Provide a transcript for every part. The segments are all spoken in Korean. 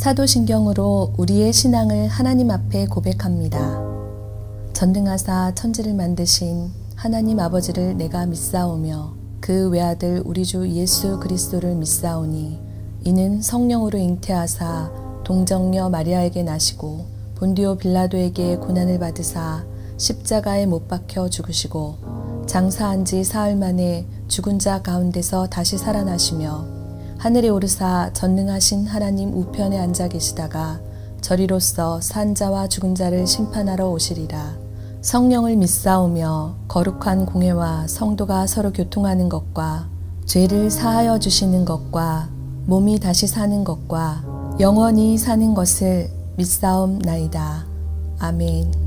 사도신경으로 우리의 신앙을 하나님 앞에 고백합니다. 전능하사 천지를 만드신 하나님 아버지를 내가 믿사오며 그 외아들 우리 주 예수 그리스도를 믿사오니 이는 성령으로 잉태하사 동정녀 마리아에게 나시고 본디오 빌라도에게 고난을 받으사 십자가에 못 박혀 죽으시고 장사한 지 사흘 만에 죽은 자 가운데서 다시 살아나시며 하늘에 오르사 전능하신 하나님 우편에 앉아 계시다가 저리로서 산 자와 죽은 자를 심판하러 오시리라. 성령을 믿사오며 거룩한 공회와 성도가 서로 교통하는 것과 죄를 사하여 주시는 것과 몸이 다시 사는 것과 영원히 사는 것을 믿사옵나이다. 아멘.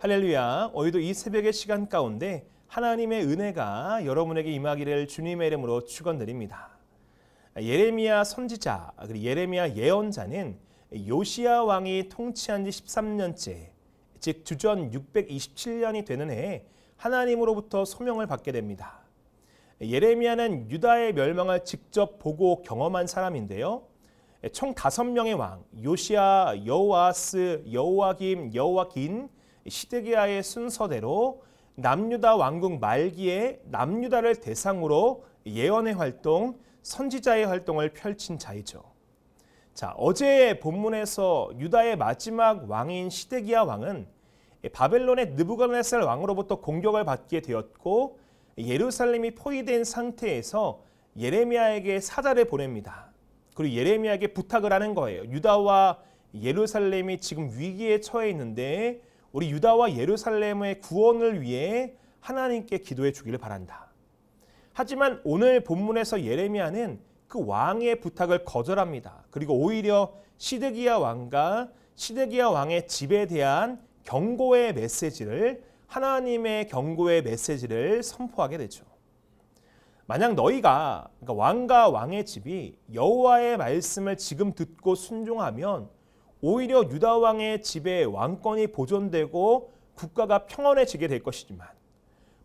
할렐루야. 오늘도 이 새벽의 시간 가운데 하나님의 은혜가 여러분에게 임하기를 주님의 이름으로 축원드립니다. 예레미야 선지자 그리고 예레미야 예언자는 요시야 왕이 통치한 지 13년째, 즉 주전 627년이 되는 해에 하나님으로부터 소명을 받게 됩니다. 예레미야는 유다의 멸망을 직접 보고 경험한 사람인데요. 총 5명의 왕, 요시야, 여호아스, 여호아김, 여호아긴, 시드기야의 순서대로 남유다 왕국 말기에 남유다를 대상으로 예언의 활동, 선지자의 활동을 펼친 자이죠. 자, 어제 본문에서 유다의 마지막 왕인 시드기야 왕은 바벨론의 느부갓네살 왕으로부터 공격을 받게 되었고 예루살렘이 포위된 상태에서 예레미야에게 사자를 보냅니다. 그리고 예레미야에게 부탁을 하는 거예요. 유다와 예루살렘이 지금 위기에 처해 있는데 우리 유다와 예루살렘의 구원을 위해 하나님께 기도해 주기를 바란다. 하지만 오늘 본문에서 예레미야는 그 왕의 부탁을 거절합니다. 그리고 오히려 시드기야 왕과 시드기야 왕의 집에 대한 경고의 메시지를, 하나님의 경고의 메시지를 선포하게 되죠. 만약 너희가, 그러니까 왕과 왕의 집이 여호와의 말씀을 지금 듣고 순종하면 오히려 유다 왕의 집에 왕권이 보존되고 국가가 평온해지게 될 것이지만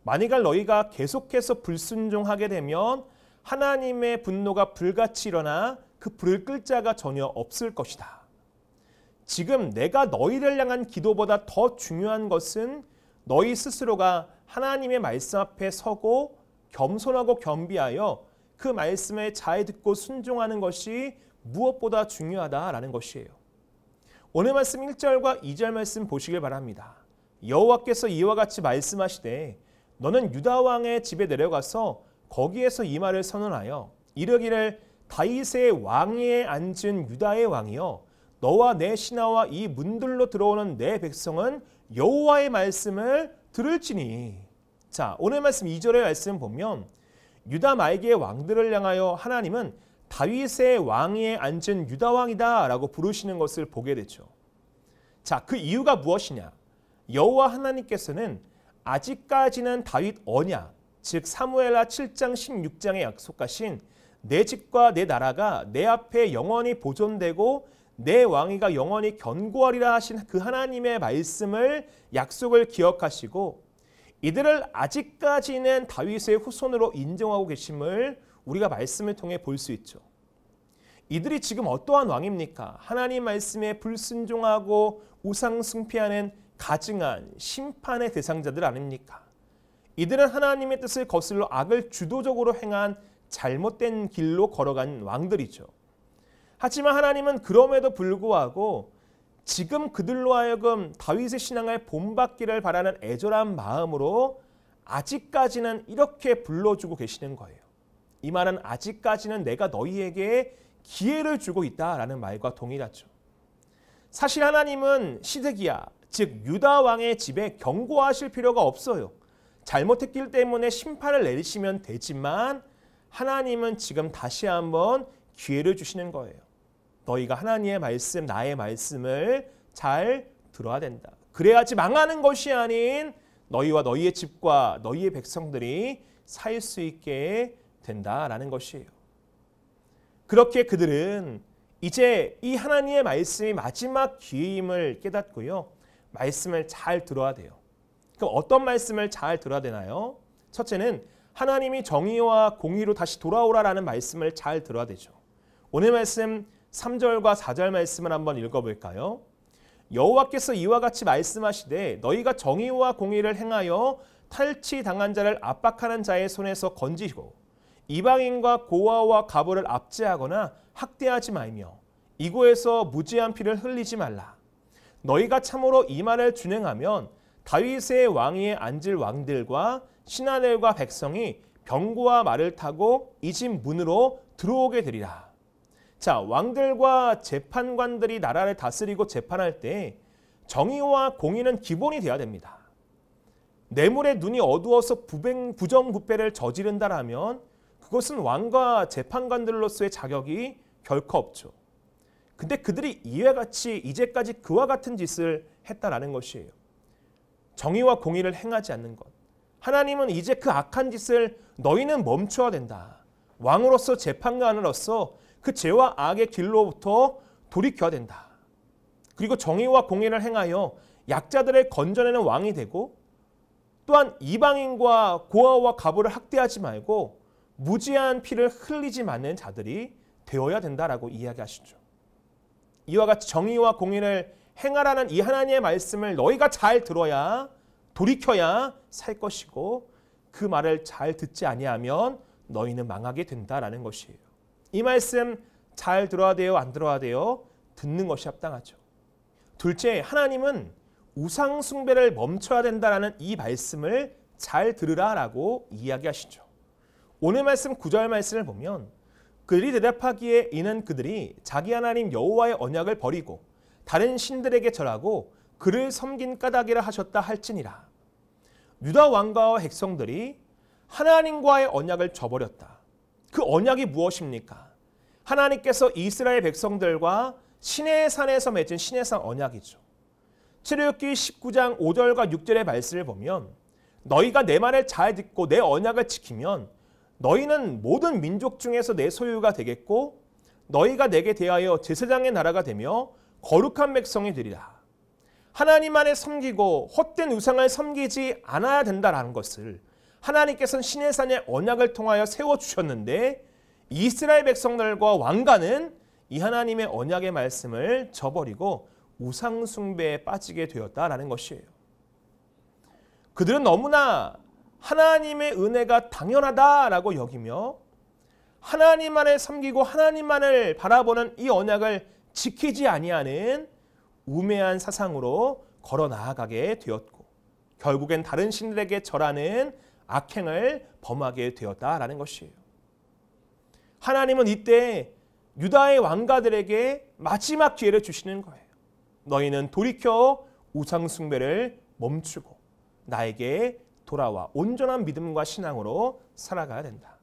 만일 너희가 계속해서 불순종하게 되면 하나님의 분노가 불같이 일어나 그 불을 끌 자가 전혀 없을 것이다. 지금 내가 너희를 향한 기도보다 더 중요한 것은 너희 스스로가 하나님의 말씀 앞에 서고 겸손하고 겸비하여 그 말씀을 잘 듣고 순종하는 것이 무엇보다 중요하다라는 것이에요. 오늘 말씀 1절과 2절 말씀 보시길 바랍니다. 여호와께서 이와 같이 말씀하시되 너는 유다 왕의 집에 내려가서 거기에서 이 말을 선언하여 이르기를 다윗의 왕위에 앉은 유다의 왕이여 너와 내 신하와 이 문들로 들어오는 내 백성은 여호와의 말씀을 들을지니. 자, 오늘 말씀 2절의 말씀 보면 유다 말기의 왕들을 향하여 하나님은 다윗의 왕위에 앉은 유다 왕이다 라고 부르시는 것을 보게 되죠. 자, 그 이유가 무엇이냐? 여호와 하나님께서는 아직까지는 다윗 언약, 즉 사무엘하 7장 16장에 약속하신 내 집과 내 나라가 내 앞에 영원히 보존되고 내 왕위가 영원히 견고하리라 하신 그 하나님의 말씀을, 약속을 기억하시고 이들을 아직까지는 다윗의 후손으로 인정하고 계심을 우리가 말씀을 통해 볼 수 있죠. 이들이 지금 어떠한 왕입니까? 하나님 말씀에 불순종하고 우상 숭배하는 가증한 심판의 대상자들 아닙니까? 이들은 하나님의 뜻을 거슬러 악을 주도적으로 행한 잘못된 길로 걸어간 왕들이죠. 하지만 하나님은 그럼에도 불구하고 지금 그들로 하여금 다윗의 신앙을 본받기를 바라는 애절한 마음으로 아직까지는 이렇게 불러주고 계시는 거예요. 이 말은 아직까지는 내가 너희에게 기회를 주고 있다라는 말과 동일하죠. 사실 하나님은 시드기야, 즉 유다 왕의 집에 경고하실 필요가 없어요. 잘못했기 때문에 심판을 내리시면 되지만 하나님은 지금 다시 한번 기회를 주시는 거예요. 너희가 하나님의 말씀, 나의 말씀을 잘 들어야 된다. 그래야지 망하는 것이 아닌 너희와 너희의 집과 너희의 백성들이 살 수 있게 된다라는 것이에요. 그렇게 그들은 이제 이 하나님의 말씀이 마지막 기회임을 깨닫고요. 말씀을 잘 들어야 돼요. 그럼 어떤 말씀을 잘 들어야 되나요? 첫째는 하나님이 정의와 공의로 다시 돌아오라라는 말씀을 잘 들어야 되죠. 오늘 말씀 3절과 4절 말씀을 한번 읽어볼까요? 여호와께서 이와 같이 말씀하시되 너희가 정의와 공의를 행하여 탈취당한 자를 압박하는 자의 손에서 건지고 이방인과 고아와 과부를 압제하거나 학대하지 말며 이고에서 무지한 피를 흘리지 말라. 너희가 참으로 이 말을 준행하면 다윗의 왕위에 앉을 왕들과 신하들과 백성이 병거와 말을 타고 이 집 문으로 들어오게 되리라. 자, 왕들과 재판관들이 나라를 다스리고 재판할 때 정의와 공의는 기본이 되어야 됩니다. 뇌물의 눈이 어두워서 부정부패를 저지른다라면 그것은 왕과 재판관들로서의 자격이 결코 없죠. 근데 그들이 이제까지 그와 같은 짓을 했다라는 것이에요. 정의와 공의를 행하지 않는 것. 하나님은 이제 그 악한 짓을 너희는 멈춰야 된다. 왕으로서 재판관으로서 그 죄와 악의 길로부터 돌이켜야 된다. 그리고 정의와 공의를 행하여 약자들을 건져내는 왕이 되고 또한 이방인과 고아와 과부를 학대하지 말고 무지한 피를 흘리지 않는 자들이 되어야 된다라고 이야기하시죠. 이와 같이 정의와 공의를 행하라는 이 하나님의 말씀을 너희가 잘 들어야 돌이켜야 살 것이고 그 말을 잘 듣지 아니하면 너희는 망하게 된다라는 것이에요. 이 말씀 잘 들어야 돼요? 안 들어야 돼요? 듣는 것이 합당하죠. 둘째, 하나님은 우상 숭배를 멈춰야 된다라는 이 말씀을 잘 들으라라고 이야기하시죠. 오늘 말씀 9절 말씀을 보면 그들이 대답하기에 이는 그들이 자기 하나님 여호와의 언약을 버리고 다른 신들에게 절하고 그를 섬긴 까닭이라 하셨다 할지니라. 유다 왕가와 백성들이 하나님과의 언약을 저버렸다. 그 언약이 무엇입니까? 하나님께서 이스라엘 백성들과 시내산에서 맺은 시내산 언약이죠. 출애굽기 19장 5절과 6절의 말씀을 보면 너희가 내 말을 잘 듣고 내 언약을 지키면 너희는 모든 민족 중에서 내 소유가 되겠고 너희가 내게 대하여 제사장의 나라가 되며 거룩한 백성이 되리라. 하나님만을 섬기고 헛된 우상을 섬기지 않아야 된다라는 것을 하나님께서는 시내산의 언약을 통하여 세워주셨는데 이스라엘 백성들과 왕가는 이 하나님의 언약의 말씀을 저버리고 우상 숭배에 빠지게 되었다라는 것이에요. 그들은 너무나 하나님의 은혜가 당연하다라고 여기며 하나님만을 섬기고 하나님만을 바라보는 이 언약을 지키지 아니하는 우매한 사상으로 걸어 나아가게 되었고 결국엔 다른 신들에게 절하는 악행을 범하게 되었다라는 것이에요. 하나님은 이때 유다의 왕가들에게 마지막 기회를 주시는 거예요. 너희는 돌이켜 우상 숭배를 멈추고 나에게 돌아와 온전한 믿음과 신앙으로 살아가야 된다.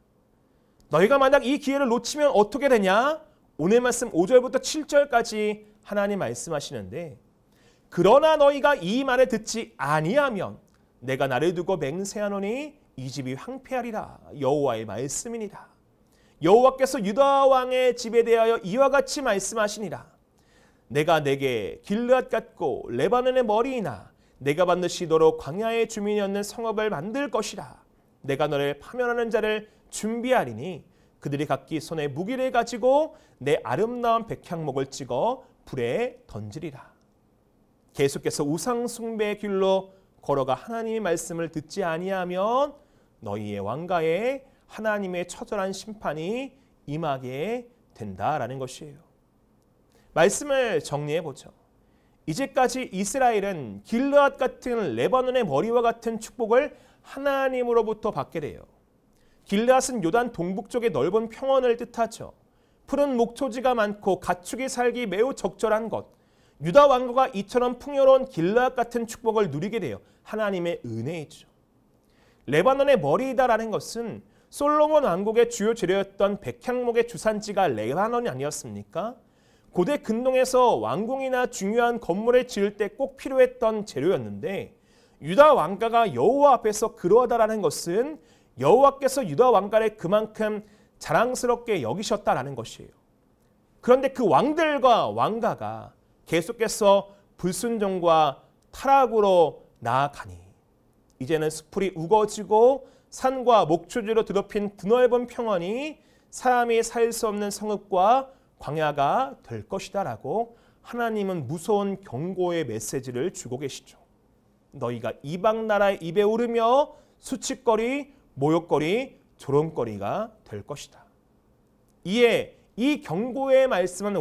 너희가 만약 이 기회를 놓치면 어떻게 되냐? 오늘 말씀 5절부터 7절까지 하나님 말씀하시는데 그러나 너희가 이 말을 듣지 아니하면 내가 나를 두고 맹세하노니 이 집이 황폐하리라. 여호와의 말씀이니라. 여호와께서 유다 왕의 집에 대하여 이와 같이 말씀하시니라. 내가 내게 길르앗 같고 레바논의 머리이나 내가 반드시 너로 광야의 주민이었는 성읍을 만들 것이라. 내가 너를 파멸하는 자를 준비하리니 그들이 각기 손에 무기를 가지고 내 아름다운 백향목을 찍어 불에 던지리라. 계속해서 우상 숭배의 길로 걸어가 하나님의 말씀을 듣지 아니하면 너희의 왕가에 하나님의 처절한 심판이 임하게 된다라는 것이에요. 말씀을 정리해 보죠. 이제까지 이스라엘은 길르앗 같은 레바논의 머리와 같은 축복을 하나님으로부터 받게 돼요. 길르앗은 요단 동북쪽의 넓은 평원을 뜻하죠. 푸른 목초지가 많고 가축이 살기 매우 적절한 것. 유다 왕국가 이처럼 풍요로운 길르앗 같은 축복을 누리게 돼요. 하나님의 은혜이죠. 레바논의 머리이다라는 것은 솔로몬 왕국의 주요 재료였던 백향목의 주산지가 레바논이 아니었습니까? 고대 근동에서 왕궁이나 중요한 건물을 지을 때 꼭 필요했던 재료였는데 유다 왕가가 여호와 앞에서 그러하다라는 것은 여호와께서 유다 왕가를 그만큼 자랑스럽게 여기셨다라는 것이에요. 그런데 그 왕들과 왕가가 계속해서 불순종과 타락으로 나아가니 이제는 숲풀이 우거지고 산과 목초지로 드높인 드넓은 평원이 사람이 살 수 없는 성읍과 광야가 될 것이다 라고 하나님은 무서운 경고의 메시지를 주고 계시죠. 너희가 이방 나라의 입에 오르며 수치거리, 모욕거리, 조롱거리가 될 것이다. 이에 이 경고의 말씀은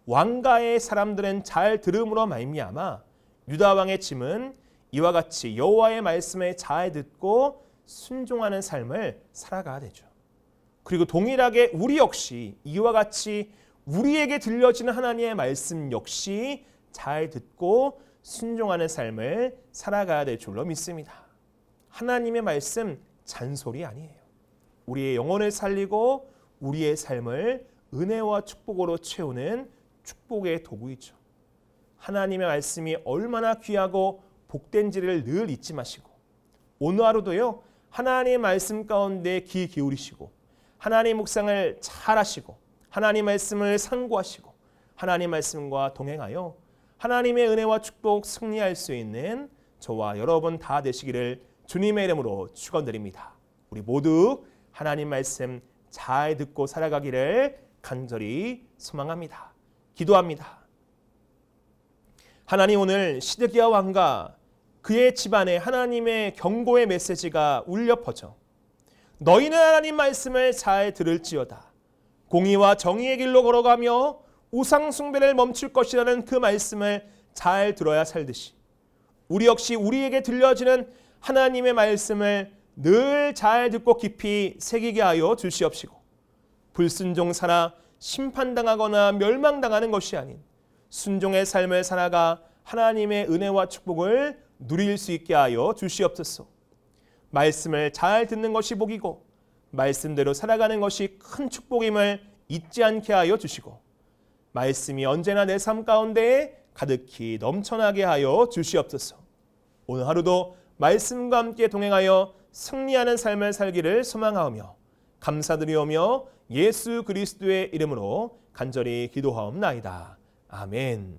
왕가의 사람들은 잘 들음으로 말미암아 유다 왕의 짐은 이와 같이 여호와의 말씀에 잘 듣고 순종하는 삶을 살아가야 되죠. 그리고 동일하게 우리 역시 이와 같이 우리에게 들려지는 하나님의 말씀 역시 잘 듣고 순종하는 삶을 살아가야 될 줄로 믿습니다. 하나님의 말씀 잔소리 아니에요. 우리의 영혼을 살리고 우리의 삶을 은혜와 축복으로 채우는 축복의 도구이죠. 하나님의 말씀이 얼마나 귀하고 복된지를 늘 잊지 마시고 오늘 하루도요 하나님의 말씀 가운데 귀 기울이시고 하나님의 묵상을 잘 하시고 하나님의 말씀을 상고하시고 하나님의 말씀과 동행하여 하나님의 은혜와 축복 승리할 수 있는 저와 여러분 다 되시기를 주님의 이름으로 축원드립니다. 우리 모두 하나님 말씀 잘 듣고 살아가기를 간절히 소망합니다. 기도합니다. 하나님, 오늘 시드기야 왕과 그의 집안에 하나님의 경고의 메시지가 울려 퍼져 너희는 하나님 말씀을 잘 들을지어다. 공의와 정의의 길로 걸어가며 우상 숭배를 멈출 것이라는 그 말씀을 잘 들어야 살듯이 우리 역시 우리에게 들려지는 하나님의 말씀을 늘 잘 듣고 깊이 새기게 하여 주시옵시고 불순종사나 심판당하거나 멸망당하는 것이 아닌 순종의 삶을 살아가 하나님의 은혜와 축복을 누릴 수 있게 하여 주시옵소서. 말씀을 잘 듣는 것이 복이고 말씀대로 살아가는 것이 큰 축복임을 잊지 않게 하여 주시고 말씀이 언제나 내 삶 가운데 가득히 넘쳐나게 하여 주시옵소서. 오늘 하루도 말씀과 함께 동행하여 승리하는 삶을 살기를 소망하오며 감사드리오며 예수 그리스도의 이름으로 간절히 기도하옵나이다. 아멘.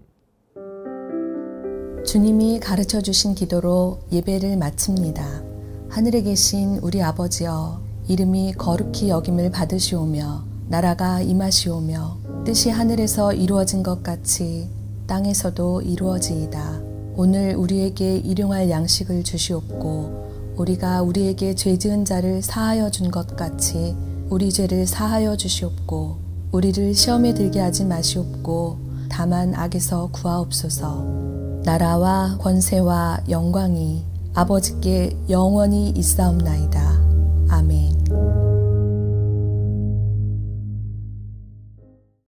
주님이 가르쳐 주신 기도로 예배를 마칩니다. 하늘에 계신 우리 아버지여, 이름이 거룩히 여김을 받으시오며 나라가 임하시오며 뜻이 하늘에서 이루어진 것 같이 땅에서도 이루어지이다. 오늘 우리에게 일용할 양식을 주시옵고 우리가 우리에게 죄 지은 자를 사하여 준 것 같이 우리 죄를 사하여 주시옵고 우리를 시험에 들게 하지 마시옵고 다만 악에서 구하옵소서. 나라와 권세와 영광이 아버지께 영원히 있사옵나이다. 아멘.